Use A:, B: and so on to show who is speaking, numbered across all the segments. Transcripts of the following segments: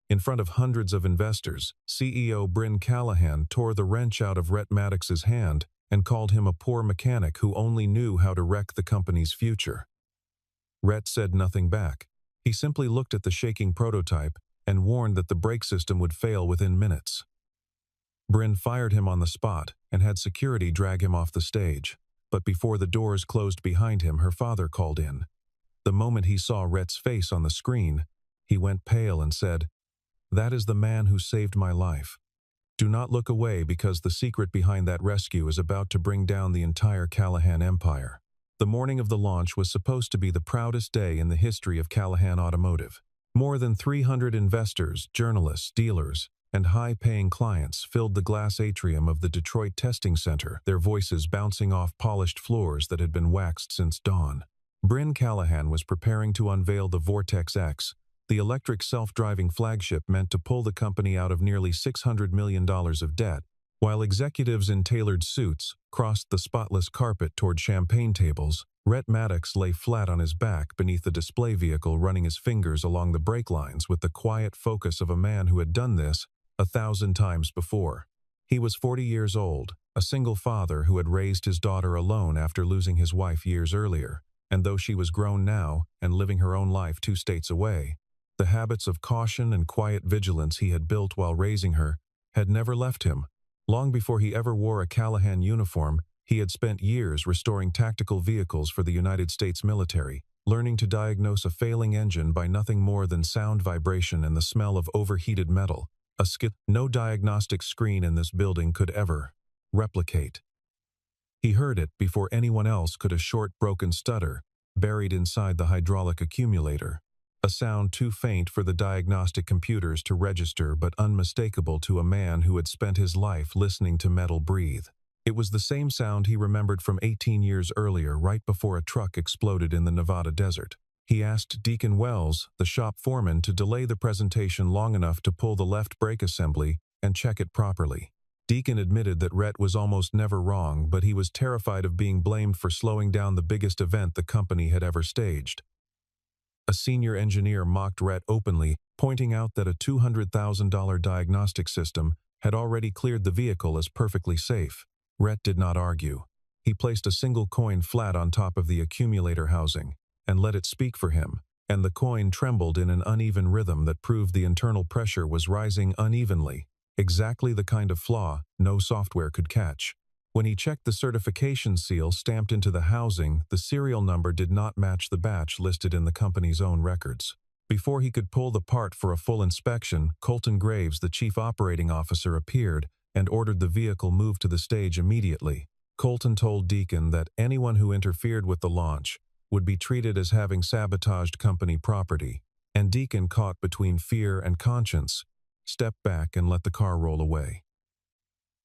A: In front of hundreds of investors, CEO Bryn Callahan tore the wrench out of Rhett Maddox's hand and called him a poor mechanic who only knew how to wreck the company's future. Rhett said nothing back. He simply looked at the shaking prototype and warned that the brake system would fail within minutes. Bryn fired him on the spot and had security drag him off the stage. But before the doors closed behind him, her father called in. The moment he saw Rhett's face on the screen, he went pale and said, "That is the man who saved my life. Do not look away because the secret behind that rescue is about to bring down the entire Callahan empire." The morning of the launch was supposed to be the proudest day in the history of Callahan Automotive. More than 300 investors, journalists, dealers, and high-paying clients filled the glass atrium of the Detroit Testing Center, their voices bouncing off polished floors that had been waxed since dawn. Bryn Callahan was preparing to unveil the Vortex X, the electric self-driving flagship meant to pull the company out of nearly $600 million of debt, while executives in tailored suits crossed the spotless carpet toward champagne tables. Rhett Maddox lay flat on his back beneath the display vehicle, running his fingers along the brake lines with the quiet focus of a man who had done this 1,000 times before. He was 40 years old, a single father who had raised his daughter alone after losing his wife years earlier, and though she was grown now and living her own life 2 states away, the habits of caution and quiet vigilance he had built while raising her had never left him. Long before he ever wore a Callahan uniform, he had spent years restoring tactical vehicles for the United States military, learning to diagnose a failing engine by nothing more than sound vibration and the smell of overheated metal, a skill no diagnostic screen in this building could ever replicate. He heard it before anyone else could, a short broken stutter, buried inside the hydraulic accumulator. A sound too faint for the diagnostic computers to register but unmistakable to a man who had spent his life listening to metal breathe. It was the same sound he remembered from 18 years earlier, right before a truck exploded in the Nevada desert. He asked Deacon Wells, the shop foreman, to delay the presentation long enough to pull the left brake assembly and check it properly. Deacon admitted that Rhett was almost never wrong, but he was terrified of being blamed for slowing down the biggest event the company had ever staged. A senior engineer mocked Rhett openly, pointing out that a $200,000 diagnostic system had already cleared the vehicle as perfectly safe. Rhett did not argue. He placed a single coin flat on top of the accumulator housing and let it speak for him, and the coin trembled in an uneven rhythm that proved the internal pressure was rising unevenly, exactly the kind of flaw no software could catch. When he checked the certification seal stamped into the housing, the serial number did not match the batch listed in the company's own records. Before he could pull the part for a full inspection, Colton Graves, the chief operating officer, appeared and ordered the vehicle moved to the stage immediately. Colton told Deacon that anyone who interfered with the launch would be treated as having sabotaged company property, and Deacon, caught between fear and conscience, stepped back and let the car roll away.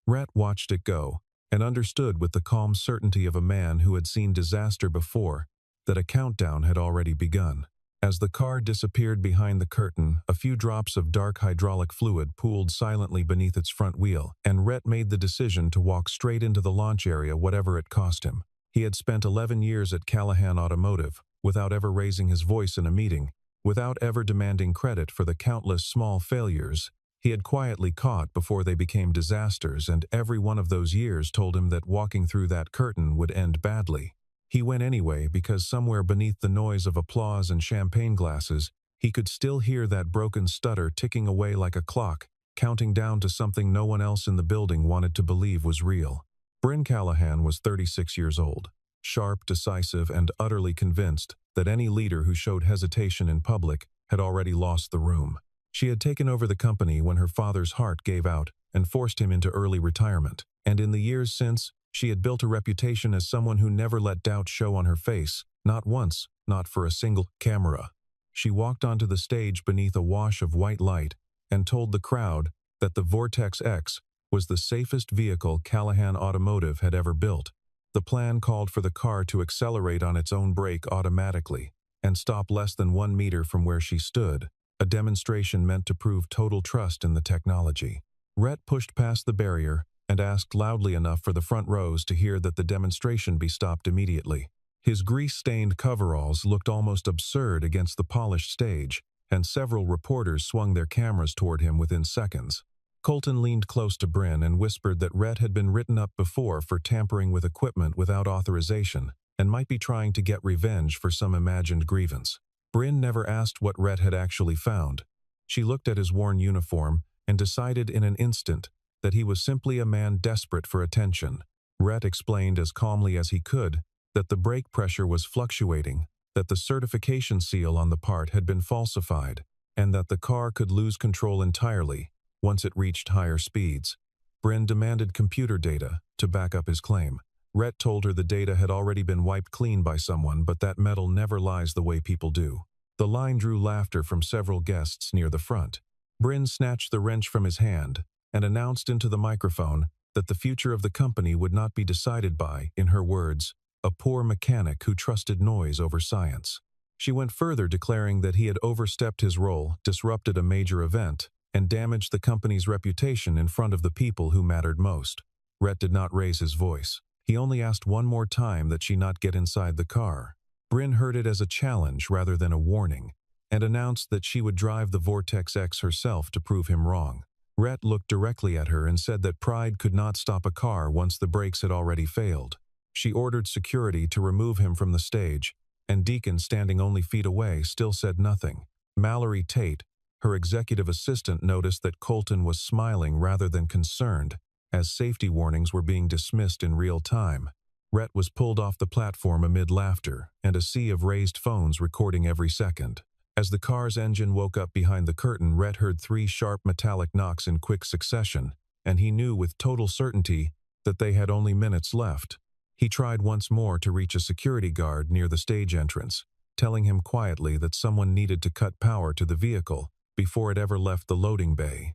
A: Rhett watched it go, and understood with the calm certainty of a man who had seen disaster before that a countdown had already begun. As the car disappeared behind the curtain, a few drops of dark hydraulic fluid pooled silently beneath its front wheel, and Rhett made the decision to walk straight into the launch area, whatever it cost him. He had spent 11 years at Callahan Automotive, without ever raising his voice in a meeting, without ever demanding credit for the countless small failures he had quietly caught before they became disasters, and every one of those years told him that walking through that curtain would end badly. He went anyway because somewhere beneath the noise of applause and champagne glasses, he could still hear that broken stutter ticking away like a clock, counting down to something no one else in the building wanted to believe was real. Bryn Callahan was 36 years old, sharp, decisive, and utterly convinced that any leader who showed hesitation in public had already lost the room. She had taken over the company when her father's heart gave out and forced him into early retirement, and in the years since, she had built a reputation as someone who never let doubt show on her face, not once, not for a single camera. She walked onto the stage beneath a wash of white light and told the crowd that the Vortex X was the safest vehicle Callahan Automotive had ever built. The plan called for the car to accelerate on its own brake automatically and stop less than 1 meter from where she stood, a demonstration meant to prove total trust in the technology. Rhett pushed past the barrier and asked loudly enough for the front rows to hear that the demonstration be stopped immediately. His grease-stained coveralls looked almost absurd against the polished stage, and several reporters swung their cameras toward him within seconds. Colton leaned close to Bryn and whispered that Rhett had been written up before for tampering with equipment without authorization and might be trying to get revenge for some imagined grievance. Bryn never asked what Rhett had actually found. She looked at his worn uniform and decided in an instant that he was simply a man desperate for attention. Rhett explained as calmly as he could that the brake pressure was fluctuating, that the certification seal on the part had been falsified, and that the car could lose control entirely once it reached higher speeds. Bryn demanded computer data to back up his claim. Rhett told her the data had already been wiped clean by someone, but that metal never lies the way people do. The line drew laughter from several guests near the front. Bryn snatched the wrench from his hand and announced into the microphone that the future of the company would not be decided by, in her words, a poor mechanic who trusted noise over science. She went further, declaring that he had overstepped his role, disrupted a major event, and damaged the company's reputation in front of the people who mattered most. Rhett did not raise his voice. He only asked one more time that she not get inside the car. Bryn heard it as a challenge rather than a warning, and announced that she would drive the Vortex X herself to prove him wrong. Rhett looked directly at her and said that pride could not stop a car once the brakes had already failed. She ordered security to remove him from the stage, and Deacon, standing only feet away, still said nothing. Mallory Tate, her executive assistant, noticed that Colton was smiling rather than concerned, as safety warnings were being dismissed in real time. Rhett was pulled off the platform amid laughter and a sea of raised phones recording every second. As the car's engine woke up behind the curtain, Rhett heard 3 sharp metallic knocks in quick succession, and he knew with total certainty that they had only minutes left. He tried once more to reach a security guard near the stage entrance, telling him quietly that someone needed to cut power to the vehicle before it ever left the loading bay.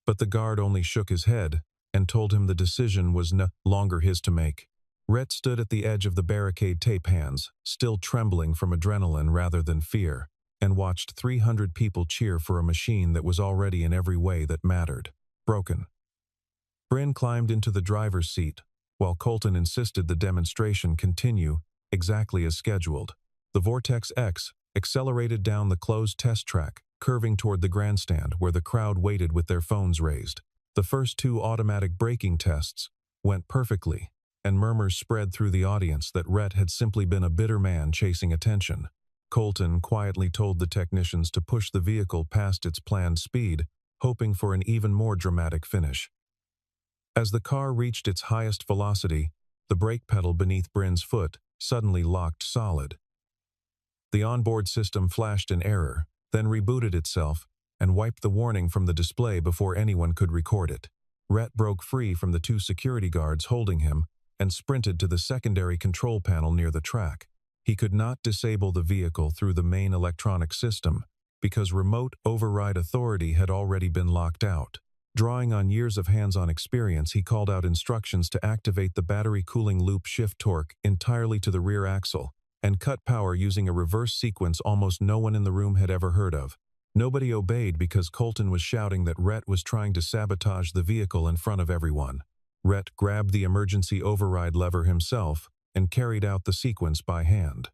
A: But the guard only shook his head and told him the decision was no longer his to make. Rhett stood at the edge of the barricade, tape hands, still trembling from adrenaline rather than fear, and watched 300 people cheer for a machine that was already in every way that mattered, broken. Bryn climbed into the driver's seat, while Colton insisted the demonstration continue exactly as scheduled. The Vortex X accelerated down the closed test track, curving toward the grandstand where the crowd waited with their phones raised. The first 2 automatic braking tests went perfectly, and murmurs spread through the audience that Rhett had simply been a bitter man chasing attention. Colton quietly told the technicians to push the vehicle past its planned speed, hoping for an even more dramatic finish. As the car reached its highest velocity, the brake pedal beneath Bryn's foot suddenly locked solid. The onboard system flashed an error, then rebooted itself and wiped the warning from the display before anyone could record it. Rhett broke free from the 2 security guards holding him and sprinted to the secondary control panel near the track. He could not disable the vehicle through the main electronic system because remote override authority had already been locked out. Drawing on years of hands-on experience, he called out instructions to activate the battery cooling loop shift torque entirely to the rear axle and cut power using a reverse sequence almost no one in the room had ever heard of. Nobody obeyed because Colton was shouting that Rhett was trying to sabotage the vehicle in front of everyone. Rhett grabbed the emergency override lever himself and carried out the sequence by hand.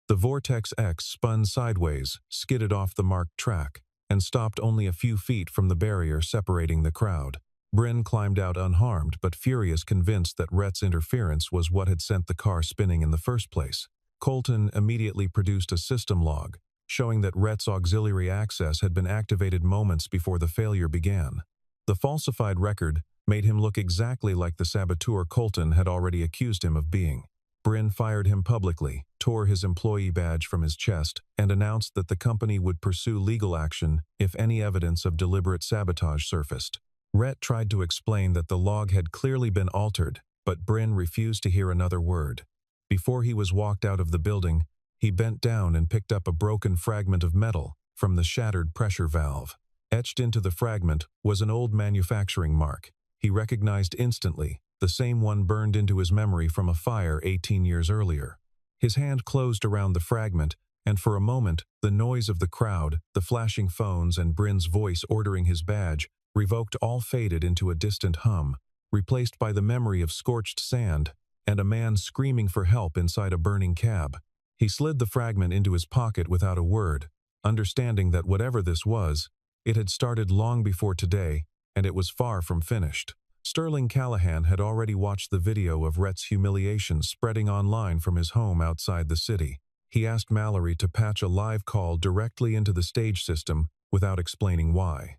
A: The Vortex X spun sideways, skidded off the marked track, and stopped only a few feet from the barrier separating the crowd. Bryn climbed out unharmed but furious, convinced that Rhett's interference was what had sent the car spinning in the first place. Colton immediately produced a system log, showing that Rhett's auxiliary access had been activated moments before the failure began. The falsified record made him look exactly like the saboteur Colton had already accused him of being. Bryn fired him publicly, tore his employee badge from his chest, and announced that the company would pursue legal action if any evidence of deliberate sabotage surfaced. Rhett tried to explain that the log had clearly been altered, but Bryn refused to hear another word. Before he was walked out of the building, he bent down and picked up a broken fragment of metal from the shattered pressure valve. Etched into the fragment was an old manufacturing mark he recognized instantly, the same one burned into his memory from a fire 18 years earlier. His hand closed around the fragment, and for a moment, the noise of the crowd, the flashing phones, and Bryn's voice ordering his badge revoked all faded into a distant hum, replaced by the memory of scorched sand and a man screaming for help inside a burning cab. He slid the fragment into his pocket without a word, understanding that whatever this was, it had started long before today, and it was far from finished. Sterling Callahan had already watched the video of Rhett's humiliation spreading online from his home outside the city. He asked Mallory to patch a live call directly into the stage system without explaining why.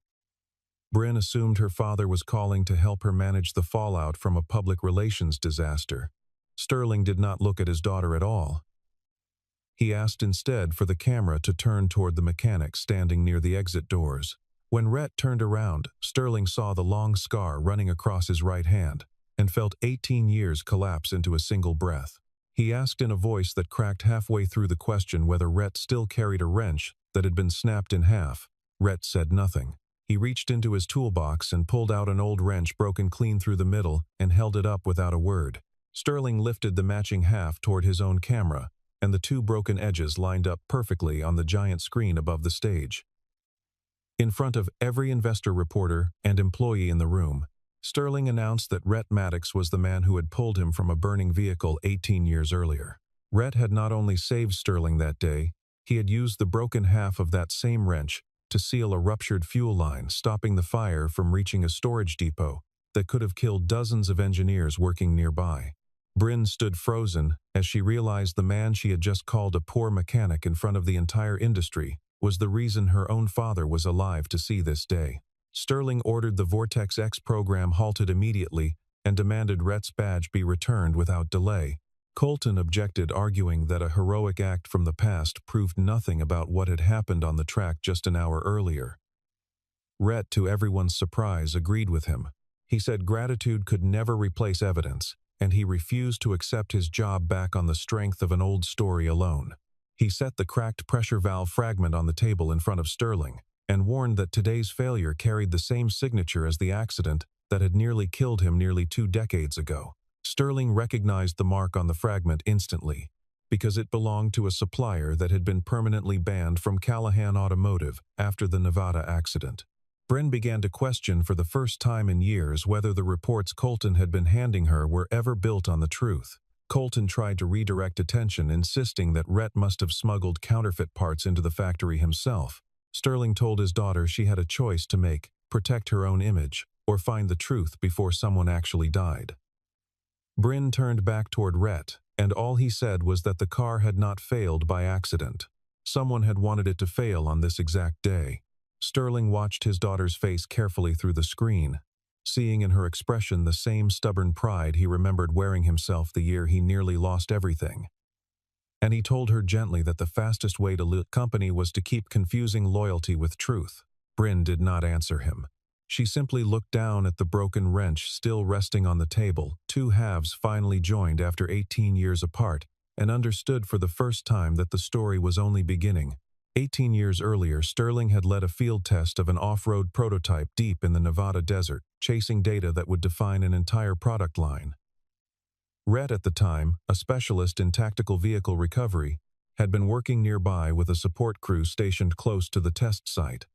A: Bryn assumed her father was calling to help her manage the fallout from a public relations disaster. Sterling did not look at his daughter at all. He asked instead for the camera to turn toward the mechanic standing near the exit doors. When Rhett turned around, Sterling saw the long scar running across his right hand and felt 18 years collapse into a single breath. He asked in a voice that cracked halfway through the question whether Rhett still carried a wrench that had been snapped in half. Rhett said nothing. He reached into his toolbox and pulled out an old wrench broken clean through the middle and held it up without a word. Sterling lifted the matching half toward his own camera, and the two broken edges lined up perfectly on the giant screen above the stage. In front of every investor, reporter, and employee in the room, Sterling announced that Rhett Maddox was the man who had pulled him from a burning vehicle 18 years earlier. Rhett had not only saved Sterling that day, he had used the broken half of that same wrench to seal a ruptured fuel line, stopping the fire from reaching a storage depot that could have killed dozens of engineers working nearby. Bryn stood frozen as she realized the man she had just called a poor mechanic in front of the entire industry was the reason her own father was alive to see this day. Sterling ordered the Vortex X program halted immediately and demanded Rhett's badge be returned without delay. Colton objected, arguing that a heroic act from the past proved nothing about what had happened on the track just an hour earlier. Rhett, to everyone's surprise, agreed with him. He said gratitude could never replace evidence, and he refused to accept his job back on the strength of an old story alone. He set the cracked pressure valve fragment on the table in front of Sterling and warned that today's failure carried the same signature as the accident that had nearly killed him nearly 2 decades ago. Sterling recognized the mark on the fragment instantly because it belonged to a supplier that had been permanently banned from Callahan Automotive after the Nevada accident. Bryn began to question for the first time in years whether the reports Colton had been handing her were ever built on the truth. Colton tried to redirect attention, insisting that Rhett must have smuggled counterfeit parts into the factory himself. Sterling told his daughter she had a choice to make: protect her own image or find the truth before someone actually died. Bryn turned back toward Rhett, and all he said was that the car had not failed by accident. Someone had wanted it to fail on this exact day. Sterling watched his daughter's face carefully through the screen, seeing in her expression the same stubborn pride he remembered wearing himself the year he nearly lost everything. And he told her gently that the fastest way to lose company was to keep confusing loyalty with truth. Bryn did not answer him. She simply looked down at the broken wrench still resting on the table, two halves finally joined after 18 years apart, and understood for the first time that the story was only beginning. 18 years earlier, Sterling had led a field test of an off-road prototype deep in the Nevada desert, chasing data that would define an entire product line. Rhett, at the time, a specialist in tactical vehicle recovery, had been working nearby with a support crew stationed close to the test site.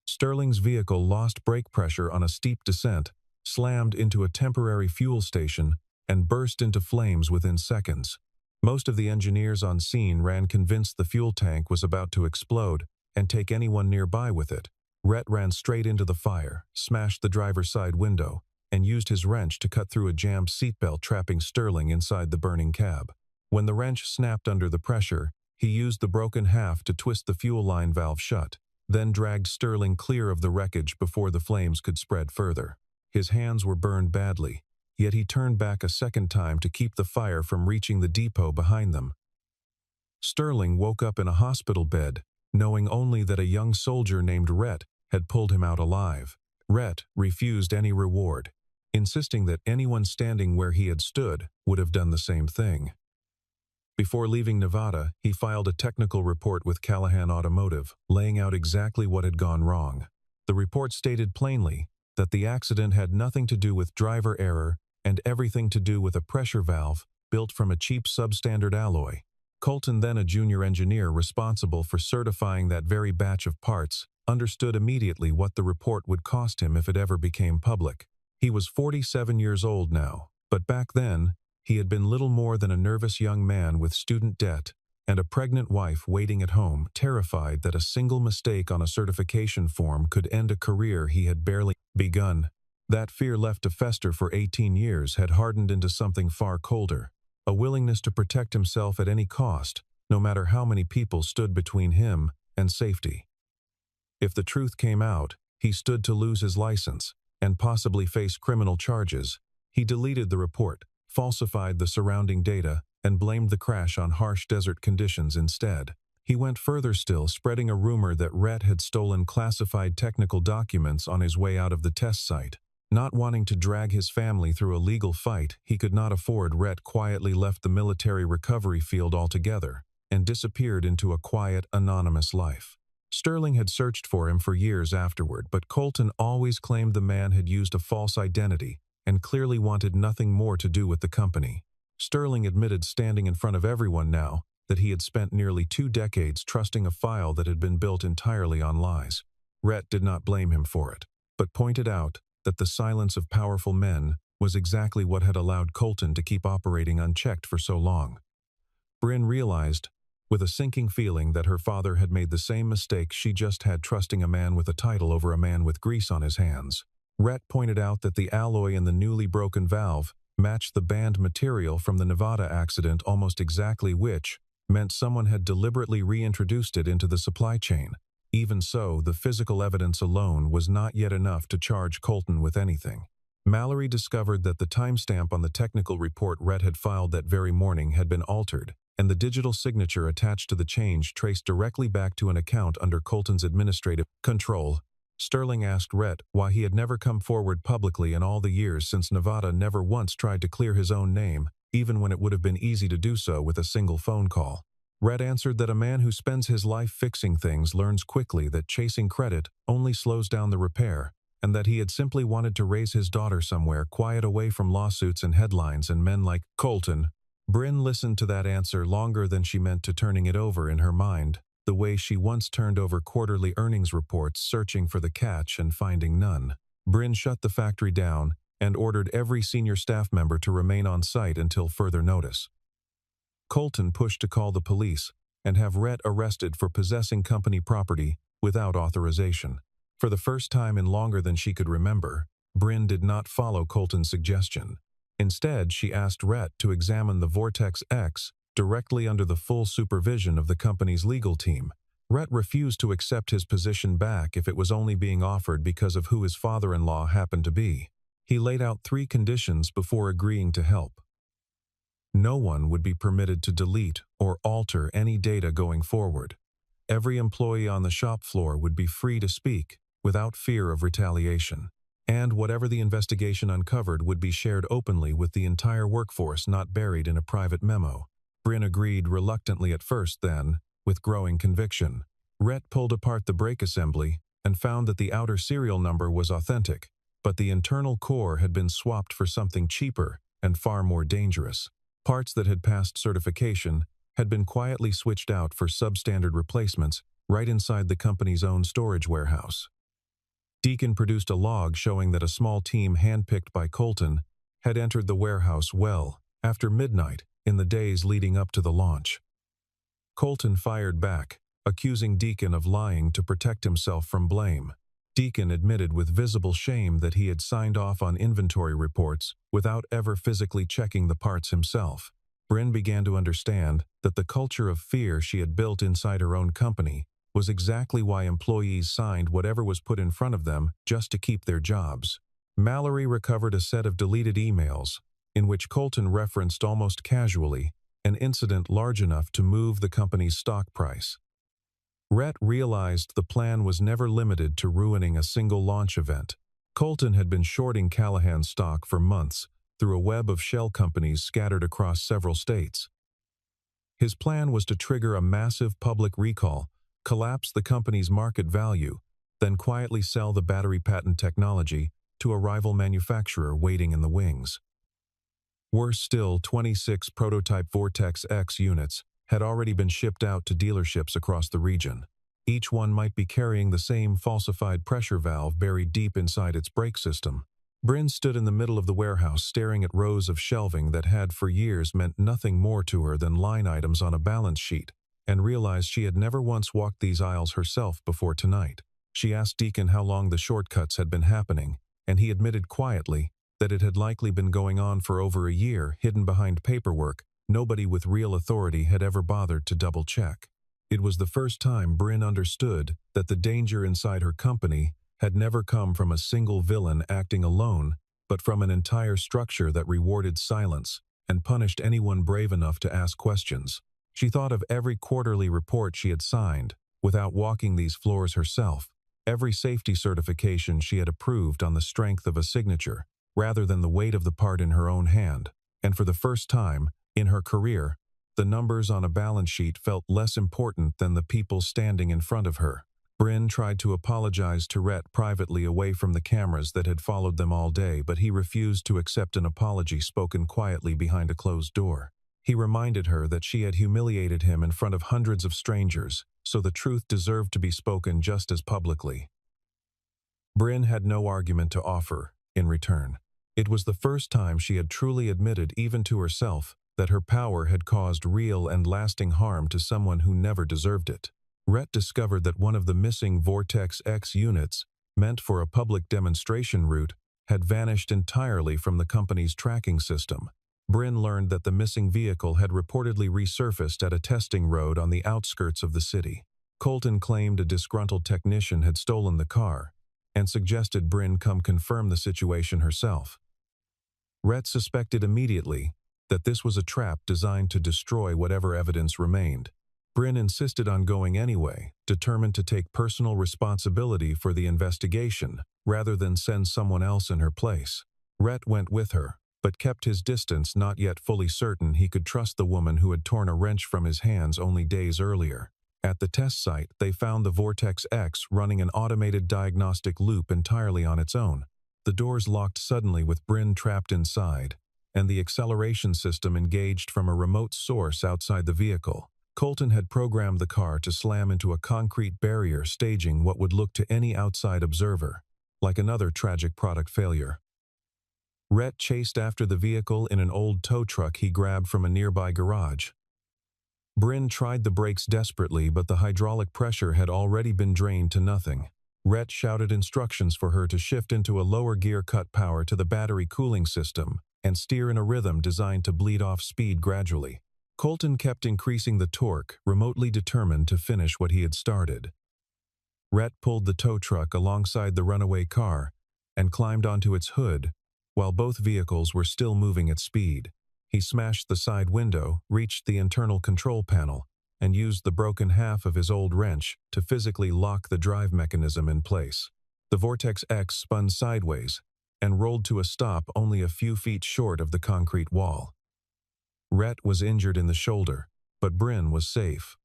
A: Sterling's vehicle lost brake pressure on a steep descent, slammed into a temporary fuel station, and burst into flames within seconds. Most of the engineers on scene ran convinced the fuel tank was about to explode and take anyone nearby with it. Rhett ran straight into the fire, smashed the driver's side window, and used his wrench to cut through a jammed seatbelt, trapping Sterling inside the burning cab. When the wrench snapped under the pressure, he used the broken half to twist the fuel line valve shut, then dragged Sterling clear of the wreckage before the flames could spread further. His hands were burned badly, yet he turned back a second time to keep the fire from reaching the depot behind them. Sterling woke up in a hospital bed, knowing only that a young soldier named Rhett had pulled him out alive. Rhett refused any reward, insisting that anyone standing where he had stood would have done the same thing. Before leaving Nevada, he filed a technical report with Callahan Automotive, laying out exactly what had gone wrong. The report stated plainly that the accident had nothing to do with driver error and everything to do with a pressure valve built from a cheap substandard alloy. Colton, then a junior engineer responsible for certifying that very batch of parts, understood immediately what the report would cost him if it ever became public. He was 47 years old now, but back then, he had been little more than a nervous young man with student debt and a pregnant wife waiting at home, terrified that a single mistake on a certification form could end a career he had barely begun. That fear, left to fester for 18 years, had hardened into something far colder, a willingness to protect himself at any cost, no matter how many people stood between him and safety. If the truth came out, he stood to lose his license and possibly face criminal charges. He deleted the report, falsified the surrounding data, and blamed the crash on harsh desert conditions instead. He went further still, spreading a rumor that Rhett had stolen classified technical documents on his way out of the test site. Not wanting to drag his family through a legal fight he could not afford, Rhett quietly left the military recovery field altogether and disappeared into a quiet, anonymous life. Sterling had searched for him for years afterward, but Colton always claimed the man had used a false identity and clearly wanted nothing more to do with the company. Sterling admitted, standing in front of everyone now, that he had spent nearly 2 decades trusting a file that had been built entirely on lies. Rhett did not blame him for it, but pointed out that the silence of powerful men was exactly what had allowed Colton to keep operating unchecked for so long. Bryn realized, with a sinking feeling, that her father had made the same mistake she just had, trusting a man with a title over a man with grease on his hands. Rhett pointed out that the alloy in the newly broken valve matched the banned material from the Nevada accident almost exactly, which meant someone had deliberately reintroduced it into the supply chain. Even so, the physical evidence alone was not yet enough to charge Colton with anything. Mallory discovered that the timestamp on the technical report Rhett had filed that very morning had been altered, and the digital signature attached to the change traced directly back to an account under Colton's administrative control. Sterling asked Rhett why he had never come forward publicly in all the years, since Nevada never once tried to clear his own name, even when it would have been easy to do so with a single phone call. Rhett answered that a man who spends his life fixing things learns quickly that chasing credit only slows down the repair, and that he had simply wanted to raise his daughter somewhere quiet, away from lawsuits and headlines and men like Colton. Bryn listened to that answer longer than she meant to, turning it over in her mind, the way she once turned over quarterly earnings reports, searching for the catch and finding none. Bryn shut the factory down and ordered every senior staff member to remain on site until further notice. Colton pushed to call the police and have Rhett arrested for possessing company property without authorization. For the first time in longer than she could remember, Bryn did not follow Colton's suggestion. Instead, she asked Rhett to examine the Vortex X directly under the full supervision of the company's legal team. Rhett refused to accept his position back if it was only being offered because of who his father-in-law happened to be. He laid out 3 conditions before agreeing to help. No one would be permitted to delete or alter any data going forward. Every employee on the shop floor would be free to speak without fear of retaliation. And whatever the investigation uncovered would be shared openly with the entire workforce, not buried in a private memo. Bryn agreed reluctantly at first, then, with growing conviction. Rhett pulled apart the brake assembly and found that the outer serial number was authentic, but the internal core had been swapped for something cheaper and far more dangerous. Parts that had passed certification had been quietly switched out for substandard replacements right inside the company's own storage warehouse. Deacon produced a log showing that a small team handpicked by Colton had entered the warehouse well after midnight in the days leading up to the launch. Colton fired back, accusing Deacon of lying to protect himself from blame. Deacon admitted with visible shame that he had signed off on inventory reports without ever physically checking the parts himself. Bryn began to understand that the culture of fear she had built inside her own company was exactly why employees signed whatever was put in front of them just to keep their jobs. Mallory recovered a set of deleted emails in which Colton referenced almost casually an incident large enough to move the company's stock price. Rhett realized the plan was never limited to ruining a single launch event. Colton had been shorting Callahan's stock for months through a web of shell companies scattered across several states. His plan was to trigger a massive public recall, collapse the company's market value, then quietly sell the battery patent technology to a rival manufacturer waiting in the wings. Worse still, 26 prototype Vortex X units had already been shipped out to dealerships across the region. Each one might be carrying the same falsified pressure valve buried deep inside its brake system. Bryn stood in the middle of the warehouse staring at rows of shelving that had for years meant nothing more to her than line items on a balance sheet, and realized she had never once walked these aisles herself before tonight. She asked Deacon how long the shortcuts had been happening, and he admitted quietly that it had likely been going on for over a year, hidden behind paperwork nobody with real authority had ever bothered to double-check. It was the first time Bryn understood that the danger inside her company had never come from a single villain acting alone, but from an entire structure that rewarded silence and punished anyone brave enough to ask questions. She thought of every quarterly report she had signed, without walking these floors herself, every safety certification she had approved on the strength of a signature, rather than the weight of the part in her own hand, and for the first time, in her career, the numbers on a balance sheet felt less important than the people standing in front of her. Bryn tried to apologize to Rhett privately away from the cameras that had followed them all day, but he refused to accept an apology spoken quietly behind a closed door. He reminded her that she had humiliated him in front of hundreds of strangers, so the truth deserved to be spoken just as publicly. Bryn had no argument to offer in return. It was the first time she had truly admitted, even to herself, that her power had caused real and lasting harm to someone who never deserved it. Rhett discovered that one of the missing Vortex X units, meant for a public demonstration route, had vanished entirely from the company's tracking system. Bryn learned that the missing vehicle had reportedly resurfaced at a testing road on the outskirts of the city. Colton claimed a disgruntled technician had stolen the car, and suggested Bryn come confirm the situation herself. Rhett suspected immediately that this was a trap designed to destroy whatever evidence remained. Bryn insisted on going anyway, determined to take personal responsibility for the investigation, rather than send someone else in her place. Rhett went with her, but kept his distance, not yet fully certain he could trust the woman who had torn a wrench from his hands only days earlier. At the test site, they found the Vortex X running an automated diagnostic loop entirely on its own. The doors locked suddenly with Bryn trapped inside, and the acceleration system engaged from a remote source outside the vehicle. Colton had programmed the car to slam into a concrete barrier, staging what would look to any outside observer like another tragic product failure. Rhett chased after the vehicle in an old tow truck he grabbed from a nearby garage. Bryn tried the brakes desperately, but the hydraulic pressure had already been drained to nothing. Rhett shouted instructions for her to shift into a lower gear, cut power to the battery cooling system, and steer in a rhythm designed to bleed off speed gradually. Colton kept increasing the torque, remotely determined to finish what he had started. Rhett pulled the tow truck alongside the runaway car and climbed onto its hood, while both vehicles were still moving at speed. He smashed the side window, reached the internal control panel, and used the broken half of his old wrench to physically lock the drive mechanism in place. The Vortex X spun sideways and rolled to a stop only a few feet short of the concrete wall. Rhett was injured in the shoulder, but Bryn was safe.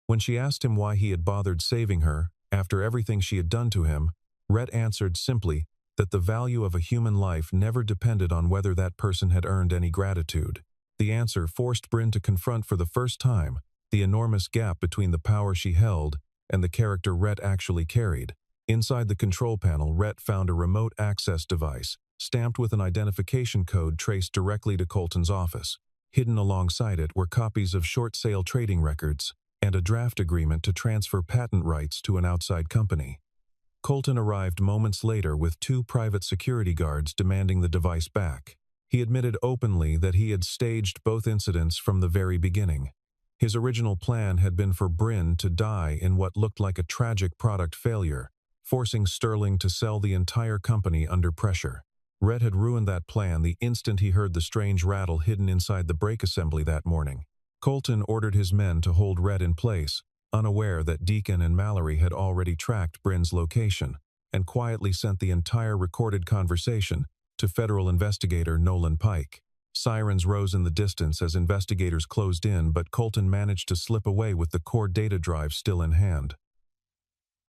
A: When she asked him why he had bothered saving her after everything she had done to him, Rhett answered simply that the value of a human life never depended on whether that person had earned any gratitude. The answer forced Bryn to confront for the first time the enormous gap between the power she held and the character Rhett actually carried. Inside the control panel, Rhett found a remote access device, stamped with an identification code traced directly to Colton's office. Hidden alongside it were copies of short sale trading records and a draft agreement to transfer patent rights to an outside company. Colton arrived moments later with 2 private security guards demanding the device back. He admitted openly that he had staged both incidents from the very beginning. His original plan had been for Bryn to die in what looked like a tragic product failure, forcing Sterling to sell the entire company under pressure. Rhett had ruined that plan the instant he heard the strange rattle hidden inside the brake assembly that morning. Colton ordered his men to hold Rhett in place, unaware that Deacon and Mallory had already tracked Bryn's location, and quietly sent the entire recorded conversation to federal investigator Nolan Pike. Sirens rose in the distance as investigators closed in, but Colton managed to slip away with the core data drive still in hand.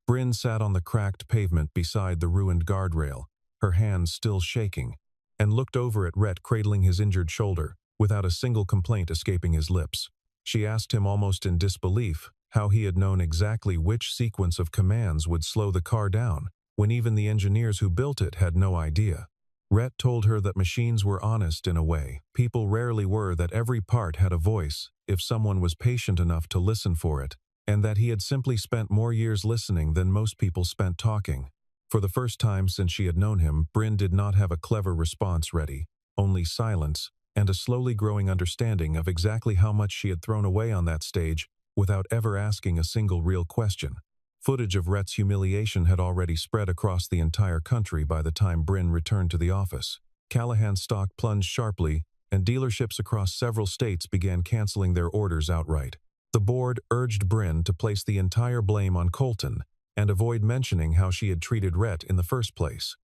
A: Bryn sat on the cracked pavement beside the ruined guardrail, her hands still shaking, and looked over at Rhett cradling his injured shoulder, without a single complaint escaping his lips. She asked him almost in disbelief how he had known exactly which sequence of commands would slow the car down, when even the engineers who built it had no idea. Rhett told her that machines were honest in a way people rarely were, that every part had a voice if someone was patient enough to listen for it, and that he had simply spent more years listening than most people spent talking. For the first time since she had known him, Bryn did not have a clever response ready, only silence and a slowly growing understanding of exactly how much she had thrown away on that stage without ever asking a single real question. Footage of Rhett's humiliation had already spread across the entire country by the time Bryn returned to the office. Callahan's stock plunged sharply, and dealerships across several states began canceling their orders outright. The board urged Bryn to place the entire blame on Colton and avoid mentioning how she had treated Rhett in the first place.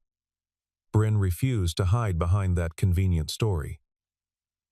A: Bryn refused to hide behind that convenient story.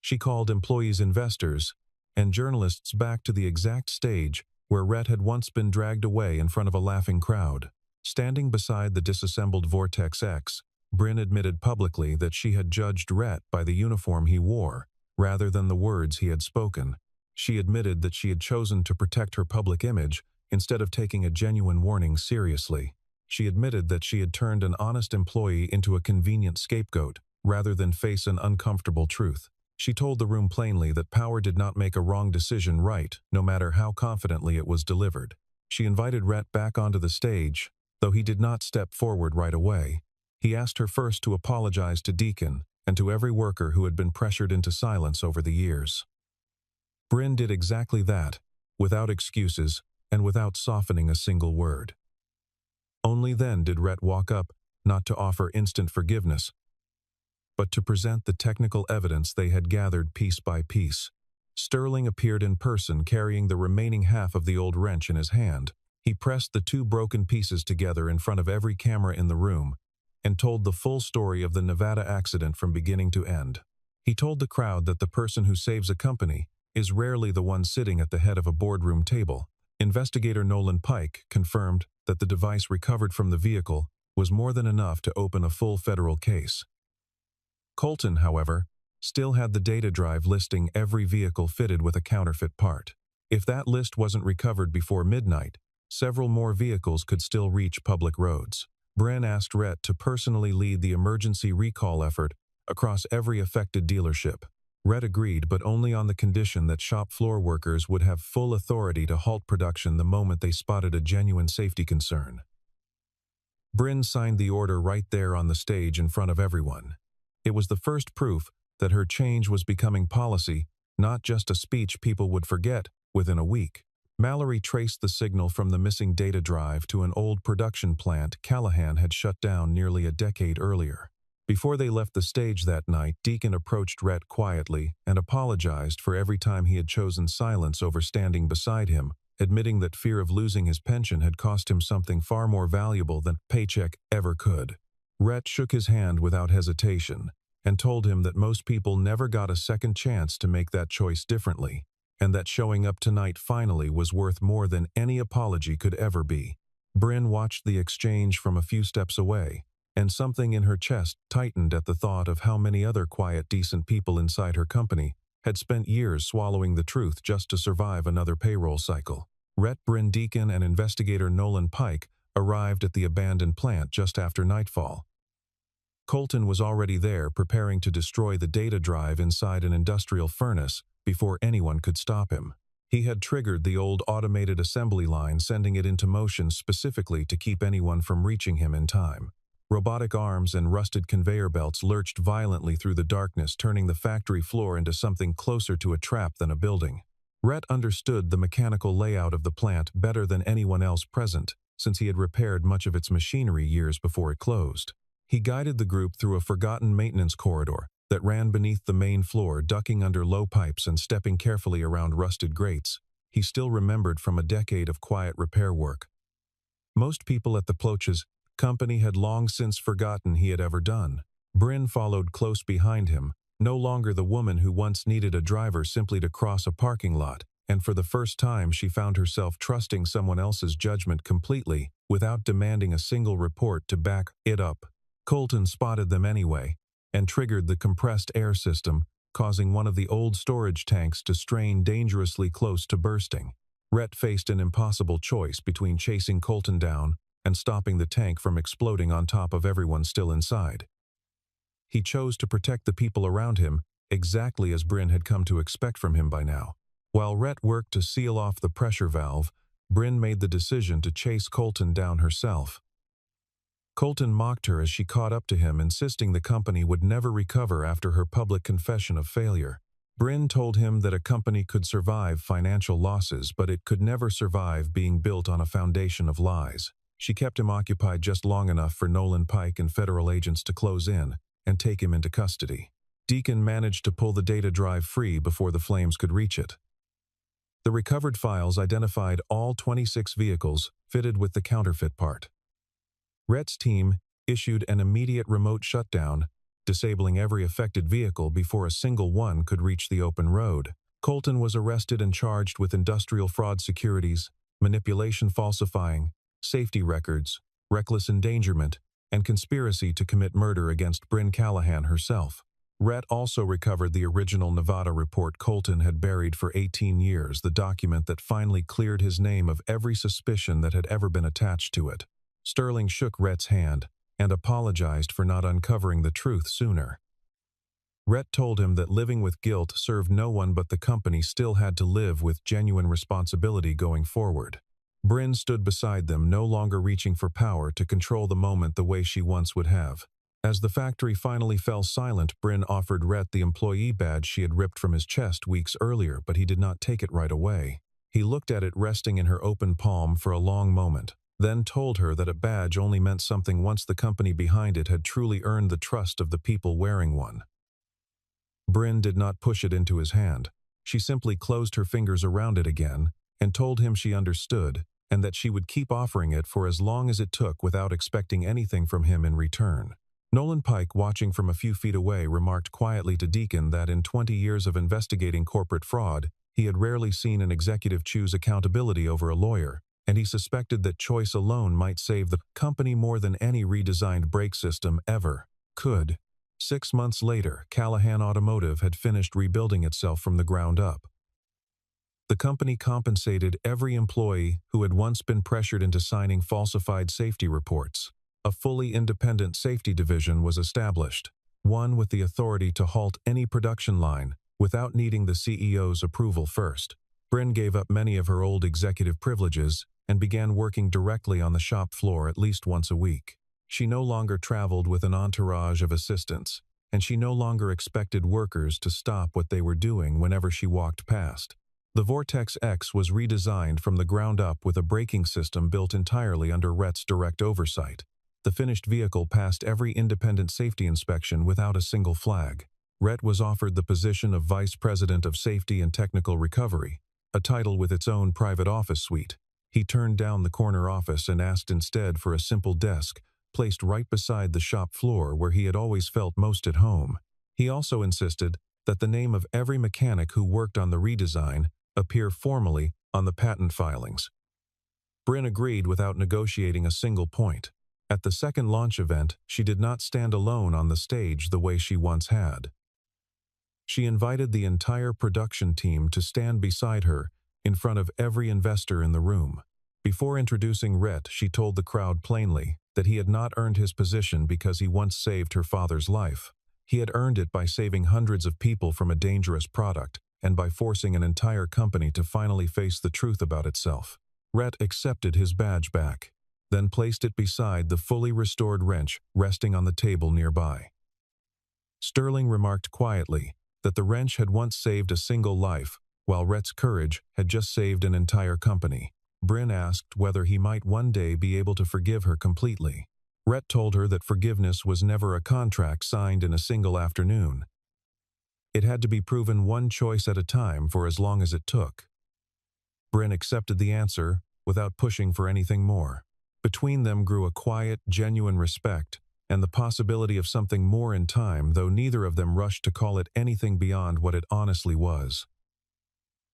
A: She called employees investors and journalists back to the exact stage where Rhett had once been dragged away in front of a laughing crowd. Standing beside the disassembled Vortex X, Bryn admitted publicly that she had judged Rhett by the uniform he wore, rather than the words he had spoken. She admitted that she had chosen to protect her public image instead of taking a genuine warning seriously. She admitted that she had turned an honest employee into a convenient scapegoat, rather than face an uncomfortable truth. She told the room plainly that power did not make a wrong decision right, no matter how confidently it was delivered. She invited Rhett back onto the stage, though he did not step forward right away. He asked her first to apologize to Deacon and to every worker who had been pressured into silence over the years. Bryn did exactly that, without excuses and without softening a single word. Only then did Rhett walk up, not to offer instant forgiveness, but to present the technical evidence they had gathered piece by piece. Sterling appeared in person carrying the remaining half of the old wrench in his hand. He pressed the two broken pieces together in front of every camera in the room and told the full story of the Nevada accident from beginning to end. He told the crowd that the person who saves a company is rarely the one sitting at the head of a boardroom table. Investigator Nolan Pike confirmed that the device recovered from the vehicle was more than enough to open a full federal case. Colton, however, still had the data drive listing every vehicle fitted with a counterfeit part. If that list wasn't recovered before midnight, several more vehicles could still reach public roads. Bryn asked Rhett to personally lead the emergency recall effort across every affected dealership. Rhett agreed, but only on the condition that shop floor workers would have full authority to halt production the moment they spotted a genuine safety concern. Bryn signed the order right there on the stage in front of everyone. It was the first proof that her change was becoming policy, not just a speech people would forget within a week. Mallory traced the signal from the missing data drive to an old production plant Callahan had shut down nearly a decade earlier. Before they left the stage that night, Deacon approached Rhett quietly and apologized for every time he had chosen silence over standing beside him, admitting that fear of losing his pension had cost him something far more valuable than a paycheck ever could. Rhett shook his hand without hesitation and told him that most people never got a second chance to make that choice differently, and that showing up tonight finally was worth more than any apology could ever be. Bryn watched the exchange from a few steps away, and something in her chest tightened at the thought of how many other quiet, decent people inside her company had spent years swallowing the truth just to survive another payroll cycle. Rhett, Bryn, Deacon, and investigator Nolan Pike arrived at the abandoned plant just after nightfall. Colton was already there, preparing to destroy the data drive inside an industrial furnace before anyone could stop him. He had triggered the old automated assembly line, sending it into motion specifically to keep anyone from reaching him in time. Robotic arms and rusted conveyor belts lurched violently through the darkness, turning the factory floor into something closer to a trap than a building. Rhett understood the mechanical layout of the plant better than anyone else present, since he had repaired much of its machinery years before it closed. He guided the group through a forgotten maintenance corridor that ran beneath the main floor, ducking under low pipes and stepping carefully around rusted grates he still remembered from a decade of quiet repair work. Most people at the Ploch's company had long since forgotten he had ever done. Bryn followed close behind him, no longer the woman who once needed a driver simply to cross a parking lot, and for the first time she found herself trusting someone else's judgment completely, without demanding a single report to back it up. Colton spotted them anyway, and triggered the compressed air system, causing one of the old storage tanks to strain dangerously close to bursting. Rhett faced an impossible choice between chasing Colton down and stopping the tank from exploding on top of everyone still inside. He chose to protect the people around him, exactly as Bryn had come to expect from him by now. While Rhett worked to seal off the pressure valve, Bryn made the decision to chase Colton down herself. Colton mocked her as she caught up to him, insisting the company would never recover after her public confession of failure. Bryn told him that a company could survive financial losses, but it could never survive being built on a foundation of lies. She kept him occupied just long enough for Nolan Pike and federal agents to close in and take him into custody. Deacon managed to pull the data drive free before the flames could reach it. The recovered files identified all 26 vehicles fitted with the counterfeit part. Rhett's team issued an immediate remote shutdown, disabling every affected vehicle before a single one could reach the open road. Colton was arrested and charged with industrial fraud, securities, manipulation, falsifying, safety records, reckless endangerment, and conspiracy to commit murder against Bryn Callahan herself. Rhett also recovered the original Nevada report Colton had buried for 18 years, the document that finally cleared his name of every suspicion that had ever been attached to it. Sterling shook Rhett's hand and apologized for not uncovering the truth sooner. Rhett told him that living with guilt served no one, but the company still had to live with genuine responsibility going forward. Bryn stood beside them, no longer reaching for power to control the moment the way she once would have. As the factory finally fell silent, Bryn offered Rhett the employee badge she had ripped from his chest weeks earlier, but he did not take it right away. He looked at it resting in her open palm for a long moment, then told her that a badge only meant something once the company behind it had truly earned the trust of the people wearing one. Bryn did not push it into his hand. She simply closed her fingers around it again and told him she understood and that she would keep offering it for as long as it took without expecting anything from him in return. Nolan Pike, watching from a few feet away, remarked quietly to Deacon that in 20 years of investigating corporate fraud, he had rarely seen an executive choose accountability over a lawyer, and he suspected that choice alone might save the company more than any redesigned brake system ever could. 6 months later, Callahan Automotive had finished rebuilding itself from the ground up. The company compensated every employee who had once been pressured into signing falsified safety reports. A fully independent safety division was established, one with the authority to halt any production line without needing the CEO's approval first. Bryn gave up many of her old executive privileges and began working directly on the shop floor at least once a week. She no longer traveled with an entourage of assistants, and she no longer expected workers to stop what they were doing whenever she walked past. The Vortex X was redesigned from the ground up with a braking system built entirely under Rhett's direct oversight. The finished vehicle passed every independent safety inspection without a single flag. Rhett was offered the position of Vice President of Safety and Technical Recovery, a title with its own private office suite. He turned down the corner office and asked instead for a simple desk placed right beside the shop floor where he had always felt most at home. He also insisted that the name of every mechanic who worked on the redesign appear formally on the patent filings. Bryn agreed without negotiating a single point. At the second launch event, she did not stand alone on the stage the way she once had. She invited the entire production team to stand beside her in front of every investor in the room. Before introducing Rhett, she told the crowd plainly that he had not earned his position because he once saved her father's life. He had earned it by saving hundreds of people from a dangerous product and by forcing an entire company to finally face the truth about itself. Rhett accepted his badge back, then placed it beside the fully restored wrench resting on the table nearby. Sterling remarked quietly that the wrench had once saved a single life, while Rhett's courage had just saved an entire company. Bryn asked whether he might one day be able to forgive her completely. Rhett told her that forgiveness was never a contract signed in a single afternoon. It had to be proven one choice at a time for as long as it took. Bryn accepted the answer without pushing for anything more. Between them grew a quiet, genuine respect and the possibility of something more in time, though neither of them rushed to call it anything beyond what it honestly was.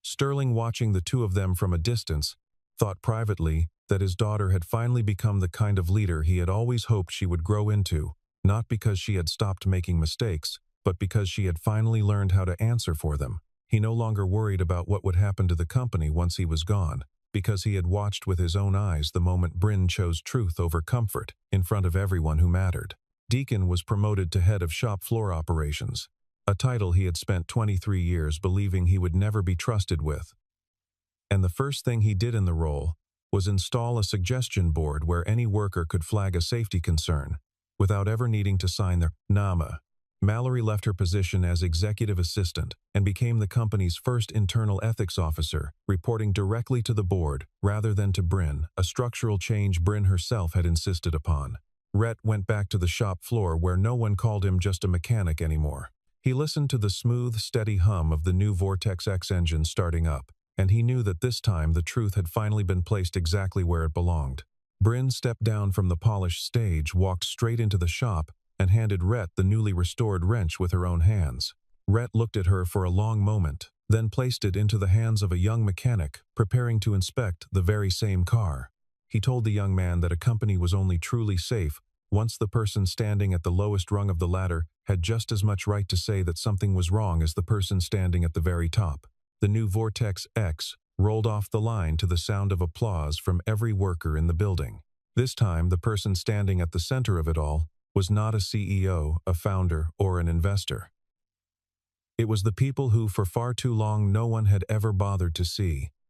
A: Sterling, watching the two of them from a distance, thought privately that his daughter had finally become the kind of leader he had always hoped she would grow into, not because she had stopped making mistakes, but because she had finally learned how to answer for them. He no longer worried about what would happen to the company once he was gone, because he had watched with his own eyes the moment Bryn chose truth over comfort in front of everyone who mattered. Deacon was promoted to head of shop floor operations, a title he had spent 23 years believing he would never be trusted with. And the first thing he did in the role was install a suggestion board where any worker could flag a safety concern, without ever needing to sign their NAMA. Mallory left her position as executive assistant and became the company's first internal ethics officer, reporting directly to the board rather than to Bryn, a structural change Bryn herself had insisted upon. Rhett went back to the shop floor where no one called him just a mechanic anymore. He listened to the smooth, steady hum of the new Vortex X engine starting up, and he knew that this time the truth had finally been placed exactly where it belonged. Bryn stepped down from the polished stage, walked straight into the shop, and handed Rhett the newly restored wrench with her own hands. Rhett looked at her for a long moment, then placed it into the hands of a young mechanic preparing to inspect the very same car. He told the young man that a company was only truly safe once the person standing at the lowest rung of the ladder had just as much right to say that something was wrong as the person standing at the very top. The new Vortex X rolled off the line to the sound of applause from every worker in the building. This time, the person standing at the center of it all was not a CEO, a founder, or an investor. It was the people who, for far too long, no one had ever bothered to see.